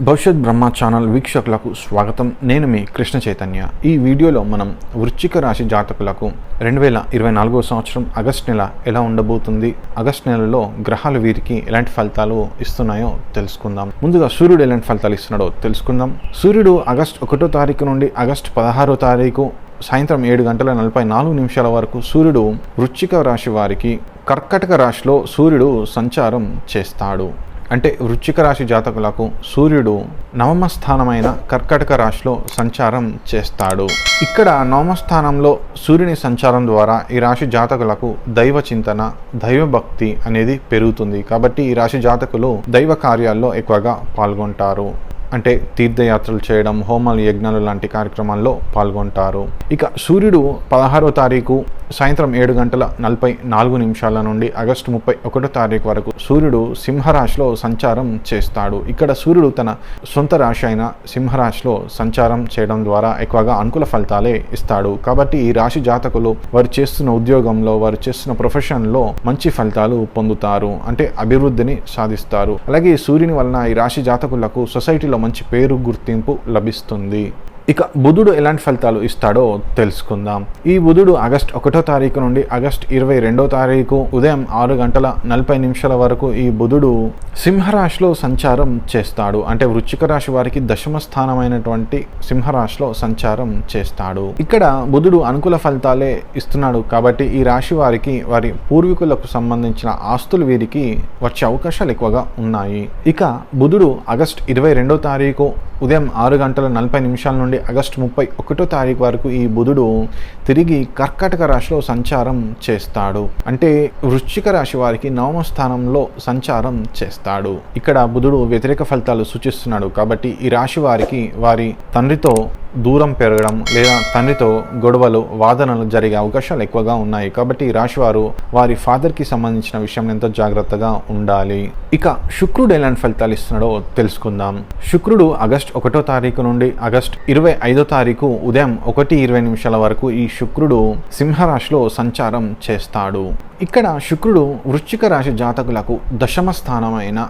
భవిష్యత్ బ్రహ్మ ఛానల్ వీక్షకులకు స్వాగతం. నేను మీ కృష్ణ చైతన్య. ఈ వీడియోలో మనం వృశ్చిక రాశి జాతకులకు 2024 సంవత్సరం ఆగస్టు నెల ఎలా ఉండబోతుంది, ఆగస్టు నెలలో గ్రహాలు వీరికి ఎలాంటి ఫలితాలు ఇస్తున్నాయో తెలుసుకుందాం. ముందుగా సూర్యుడు ఎలాంటి ఫలితాలు ఇస్తున్నాడో తెలుసుకుందాం. సూర్యుడు ఆగస్టు 1వ తారీఖు నుండి ఆగస్టు 16వ తారీఖు సాయంత్రం 7:44 వరకు సూర్యుడు వృశ్చిక రాశి వారికి కర్కాటక రాశిలో సూర్యుడు సంచారం చేస్తాడు. అంటే వృశ్చిక రాశి జాతకులకు సూర్యుడు నవమ స్థానమైన కర్కాటక రాశిలో సంచారం చేస్తాడు. ఇక్కడ నవమ స్థానంలో సూర్యుని సంచారం ద్వారా ఈ రాశి జాతకులకు దైవ చింతన, దైవభక్తి అనేది పెరుగుతుంది. కాబట్టి ఈ రాశి జాతకులు దైవ కార్యాల్లో ఎక్కువగా పాల్గొంటారు. అంటే తీర్థయాత్రలు చేయడం, హోమాలు, యజ్ఞాలు లాంటి కార్యక్రమాల్లో పాల్గొంటారు. ఇక సూర్యుడు 16వ తారీఖు సాయంత్రం 7:44 నుండి ఆగస్టు 31వ తారీఖు వరకు సూర్యుడు సింహరాశిలో సంచారం చేస్తాడు. ఇక్కడ సూర్యుడు తన సొంత రాశి అయిన సింహరాశిలో సంచారం చేయడం ద్వారా ఎక్కువగా అనుకూల ఫలితాలే ఇస్తాడు. కాబట్టి ఈ రాశి జాతకులు వారు చేస్తున్న ఉద్యోగంలో, వారు చేస్తున్న ప్రొఫెషన్లో మంచి ఫలితాలు పొందుతారు. అంటే అభివృద్ధిని సాధిస్తారు. అలాగే ఈ సూర్యుని వలన ఈ రాశి జాతకులకు సొసైటీలో మంచి పేరు, గుర్తింపు లభిస్తుంది. ఇక బుధుడు ఎలాంటి ఫలితాలు ఇస్తాడో తెలుసుకుందాం. ఈ బుధుడు ఆగస్టు 1వ తారీఖు నుండి ఆగస్టు 22వ తారీఖు ఉదయం 6:40 వరకు ఈ బుధుడు సింహరాశిలో సంచారం చేస్తాడు. అంటే వృశ్చిక రాశి వారికి దశమ స్థానమైనటువంటి సింహరాశిలో సంచారం చేస్తాడు. ఇక్కడ బుధుడు అనుకూల ఫలితాలే ఇస్తున్నాడు. కాబట్టి ఈ రాశి వారికి వారి పూర్వీకులకు సంబంధించిన ఆస్తులు వీరికి వచ్చే అవకాశాలు ఎక్కువగా ఉన్నాయి. ఇక బుధుడు ఆగస్టు 22వ తారీఖు ఉదయం 6:40 నుండి ఆగస్టు 31వ తారీఖు వరకు ఈ బుధుడు తిరిగి కర్కాటక రాశిలో సంచారం చేస్తాడు. అంటే వృశ్చిక రాశి వారికి నవమ స్థానంలో సంచారం చేస్తాడు. ఇక్కడ బుధుడు వ్యతిరేక ఫలితాలు సూచిస్తున్నాడు. కాబట్టి ఈ రాశి వారికి వారి తండ్రితో దూరం పెరగడం లేదా తండ్రితో గొడవలు, వాదనలు జరిగే అవకాశాలు ఎక్కువగా ఉన్నాయి. కాబట్టి ఈ రాశి వారు వారి ఫాదర్కి సంబంధించిన విషయం ఎంతో జాగ్రత్తగా ఉండాలి. ఇక శుక్రుడు ఎలాంటి ఫలితాలు ఇస్తున్నాడో తెలుసుకుందాం. శుక్రుడు ఆగస్టు 1వ తారీఖు నుండి ఆగస్టు 25వ తారీఖు ఉదయం 1:20 వరకు ఈ శుక్రుడు సింహరాశిలో సంచారం చేస్తాడు. ఇక్కడ శుక్రుడు వృశ్చిక రాశి జాతకులకు దశమ స్థానమైన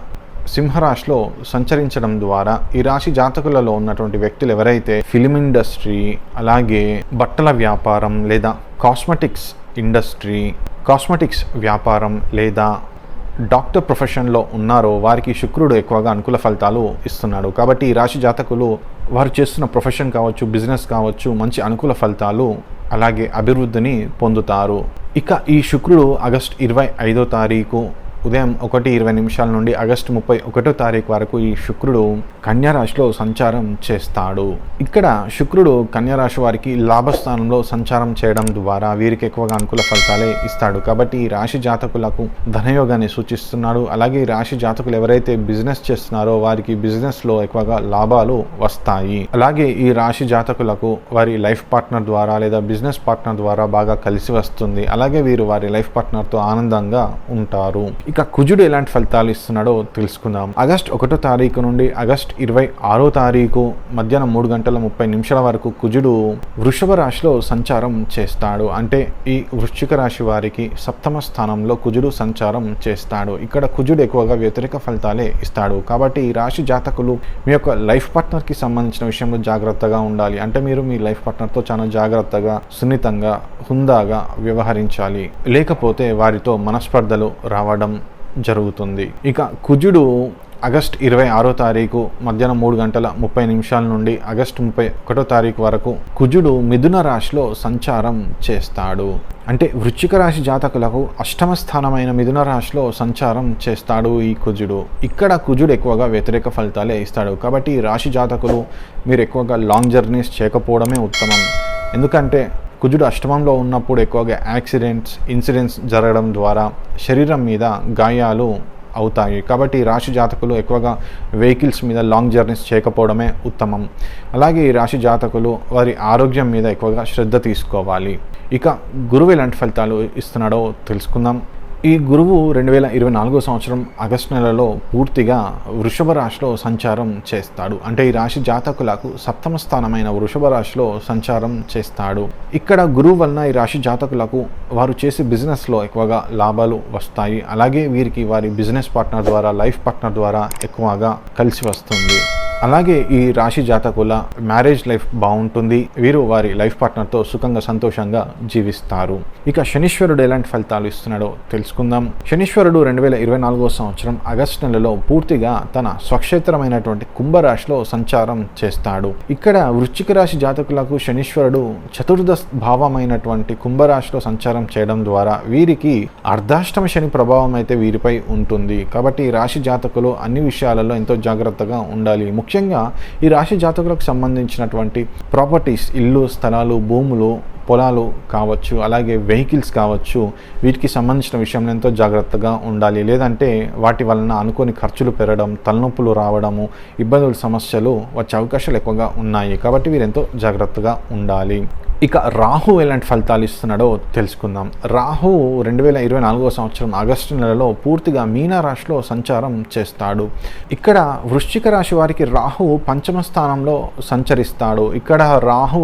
సింహరాశిలో సంచరించడం ద్వారా ఈ రాశి జాతకులలో ఉన్నటువంటి వ్యక్తులు ఎవరైతే ఫిలిం ఇండస్ట్రీ, అలాగే బట్టల వ్యాపారం లేదా కాస్మెటిక్స్ ఇండస్ట్రీ, కాస్మెటిక్స్ వ్యాపారం లేదా డాక్టర్ ప్రొఫెషన్లో ఉన్నారో వారికి శుక్రుడు ఎక్కువగా అనుకూల ఫలితాలు ఇస్తున్నాడు. కాబట్టి ఈ రాశి జాతకులు వారు చేస్తున్న ప్రొఫెషన్ కావచ్చు, బిజినెస్ కావచ్చు, మంచి అనుకూల ఫలితాలు అలాగే అభివృద్ధిని పొందుతారు. ఇక ఈ శుక్రుడు ఆగస్టు 25వ తారీఖు ఉదయం 1:20 నుండి ఆగస్టు 31వ తారీఖు వరకు ఈ శుక్రుడు కన్యారాశిలో సంచారం చేస్తాడు. ఇక్కడ శుక్రుడు కన్యారాశి వారికి లాభస్థానంలో సంచారం చేయడం ద్వారా వీరికి ఎక్కువగా అనుకూల ఫలితాలే ఇస్తాడు. కాబట్టి ఈ రాశి జాతకులకు ధనయోగాన్ని సూచిస్తున్నాడు. అలాగే ఈ రాశి జాతకులు ఎవరైతే బిజినెస్ చేస్తున్నారో వారికి బిజినెస్లో ఎక్కువగా లాభాలు వస్తాయి. అలాగే ఈ రాశి జాతకులకు వారి లైఫ్ పార్ట్నర్ ద్వారా లేదా బిజినెస్ పార్ట్నర్ ద్వారా బాగా కలిసి వస్తుంది. అలాగే వీరు వారి లైఫ్ పార్ట్నర్తో ఆనందంగా ఉంటారు. ఇక కుజుడు ఎలాంటి ఫలితాలు ఇస్తున్నాడో తెలుసుకుందాం. ఆగస్టు 1వ తారీఖు నుండి ఆగస్టు 26వ తారీఖు మధ్యాహ్నం 3:30 వరకు కుజుడు వృషభ రాశిలో సంచారం చేస్తాడు. అంటే ఈ వృశ్చిక రాశి వారికి సప్తమ స్థానంలో కుజుడు సంచారం చేస్తాడు. ఇక్కడ కుజుడు ఎక్కువగా వ్యతిరేక ఫలితాలే ఇస్తాడు. కాబట్టి ఈ రాశి జాతకులు మీ యొక్క లైఫ్ పార్ట్నర్కి సంబంధించిన విషయంలో జాగ్రత్తగా ఉండాలి. అంటే మీరు మీ లైఫ్ పార్ట్నర్తో చాలా జాగ్రత్తగా, సున్నితంగా, హుందాగా వ్యవహరించాలి. లేకపోతే వారితో మనస్పర్ధలు రావడం జరుగుతుంది. ఇక కుజుడు ఆగస్టు 26వ తారీఖు మధ్యాహ్నం 3:30 నుండి ఆగస్టు 31వ తారీఖు వరకు కుజుడు మిథున రాశిలో సంచారం చేస్తాడు. అంటే వృశ్చిక రాశి జాతకులకు అష్టమ స్థానమైన మిథున రాశిలో సంచారం చేస్తాడు ఈ కుజుడు. ఇక్కడ కుజుడు ఎక్కువగా వ్యతిరేక ఫలితాలే ఇస్తాడు. కాబట్టి ఈ రాశి జాతకులు మీరు ఎక్కువగా లాంగ్ జర్నీస్ చేయకపోవడమే ఉత్తమం. ఎందుకంటే కుజుడు అష్టమంలో ఉన్నప్పుడు ఎక్కువగా ఇన్సిడెంట్స్ జరగడం ద్వారా శరీరం మీద గాయాలు అవుతాయి. కాబట్టి ఈ రాశి జాతకులు ఎక్కువగా వెహికల్స్ మీద లాంగ్ జర్నీస్ చేయకపోవడమే ఉత్తమం. అలాగే ఈ రాశి జాతకులు వారి ఆరోగ్యం మీద ఎక్కువగా శ్రద్ధ తీసుకోవాలి. ఇక గురువు ఎలాంటి ఫలితాలు ఇస్తున్నాడో తెలుసుకుందాం. ఈ గురువు 2024 సంవత్సరం ఆగస్టు నెలలో పూర్తిగా వృషభ రాశిలో సంచారం చేస్తాడు. అంటే ఈ రాశి జాతకులకు సప్తమ స్థానమైన వృషభ రాశిలో సంచారం చేస్తాడు. ఇక్కడ గురువు వలన ఈ రాశి జాతకులకు వారు చేసే బిజినెస్లో ఎక్కువగా లాభాలు వస్తాయి. అలాగే వీరికి వారి బిజినెస్ పార్ట్నర్ ద్వారా, లైఫ్ పార్ట్నర్ ద్వారా ఎక్కువగా కలిసి వస్తుంది. అలాగే ఈ రాశి జాతకుల మ్యారేజ్ లైఫ్ బాగుంటుంది. వీరు వారి లైఫ్ పార్ట్నర్తో సుఖంగా సంతోషంగా జీవిస్తారు. ఇక శనీశ్వరుడు ఎలాంటి ఫలితాలు ఇస్తున్నాడో తెలుసుకుందాం. శనీశ్వరుడు 2024 సంవత్సరం ఆగస్టు నెలలో పూర్తిగా తన స్వక్షేత్రమైనటువంటి కుంభరాశిలో సంచారం చేస్తాడు. ఇక్కడ వృశ్చిక రాశి జాతకులకు శనీశ్వరుడు చతుర్థ భావమైనటువంటి కుంభరాశిలో సంచారం చేయడం ద్వారా వీరికి అర్ధాష్టమ శని ప్రభావం అయితే వీరిపై ఉంటుంది. కాబట్టి ఈ రాశి జాతకులు అన్ని విషయాలలో ఎంతో జాగ్రత్తగా ఉండాలి. ముఖ్యంగా ఈ రాశి జాతకులకు సంబంధించినటువంటి ప్రాపర్టీస్, ఇల్లు, స్థలాలు, భూములు, పొలాలు కావచ్చు, అలాగే వెహికల్స్ కావచ్చు, వీటికి సంబంధించిన విషయంలో ఎంతో జాగ్రత్తగా ఉండాలి. లేదంటే వాటి వలన అనుకోని ఖర్చులు పెరగడం, తలనొప్పులు రావడము, ఇబ్బందులు, సమస్యలు వచ్చే అవకాశాలు ఎక్కువగా ఉన్నాయి. కాబట్టి వీరు ఎంతో జాగ్రత్తగా ఉండాలి. ఇక రాహు ఎలాంటి ఫలితాలు ఇస్తున్నాడో తెలుసుకుందాం. రాహు 2024 సంవత్సరం ఆగస్టు నెలలో పూర్తిగా మీనా రాశిలో సంచారం చేస్తాడు. ఇక్కడ వృశ్చిక రాశి వారికి రాహు పంచమ స్థానంలో సంచరిస్తాడు. ఇక్కడ రాహు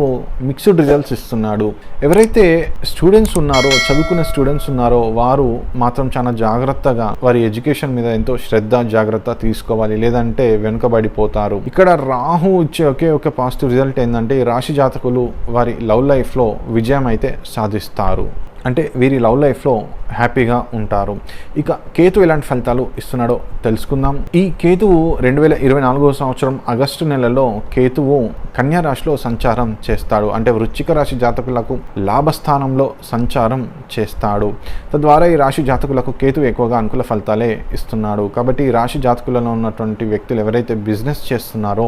మిక్స్డ్ రిజల్ట్స్ ఇస్తున్నాడు. ఎవరైతే స్టూడెంట్స్ ఉన్నారో, చదువుకునే స్టూడెంట్స్ ఉన్నారో వారు మాత్రం చాలా జాగ్రత్తగా వారి ఎడ్యుకేషన్ మీద ఎంతో శ్రద్ధ, జాగ్రత్త తీసుకోవాలి. లేదంటే వెనుకబడిపోతారు. ఇక్కడ రాహు ఇచ్చే ఒకే ఒక పాజిటివ్ రిజల్ట్ ఏంటంటే ఈ రాశి జాతకులు వారి లవ్ లైఫ్లో విజయం అయితే సాధిస్తారు. అంటే వీరి లవ్ లైఫ్లో హ్యాపీగా ఉంటారు. ఇక కేతు ఎలాంటి ఫలితాలు ఇస్తున్నాడో తెలుసుకుందాం. ఈ కేతువు 2024 సంవత్సరం ఆగస్టు నెలలో కేతువు కన్యా రాశిలో సంచారం చేస్తాడు. అంటే వృశ్చిక రాశి జాతకులకు లాభస్థానంలో సంచారం చేస్తాడు. తద్వారా ఈ రాశి జాతకులకు కేతువు ఎక్కువగా అనుకూల ఫలితాలే ఇస్తున్నాడు. కాబట్టి ఈ రాశి జాతకులలో ఉన్నటువంటి వ్యక్తులు ఎవరైతే బిజినెస్ చేస్తున్నారో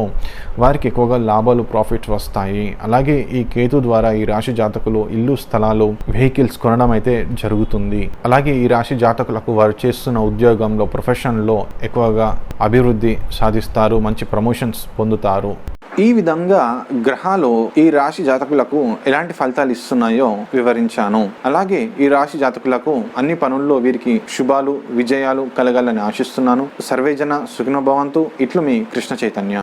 వారికి ఎక్కువగా లాభాలు, ప్రాఫిట్స్ వస్తాయి. అలాగే ఈ కేతు ద్వారా ఈ రాశి జాతకులు ఇల్లు, స్థలాలు, వెహికల్స్ కొనడం అయితే జరుగుతుంది. అలాగే ఈ రాశి జాతకులకు వారు చేస్తున్న ఉద్యోగంలో, ప్రొఫెషన్లో ఎక్కువగా అభివృద్ధి సాధిస్తారు, మంచి ప్రమోషన్స్ పొందుతారు. ఈ విధంగా గ్రహాలు ఈ రాశి జాతకులకు ఎలాంటి ఫలితాలు ఇస్తున్నాయో వివరించాను. అలాగే ఈ రాశి జాతకులకు అన్ని పనుల్లో వీరికి శుభాలు, విజయాలు కలగాలని ఆశిస్తున్నాను. సర్వేజన సుఖినో భవంతు. ఇట్లు మీ కృష్ణ చైతన్య.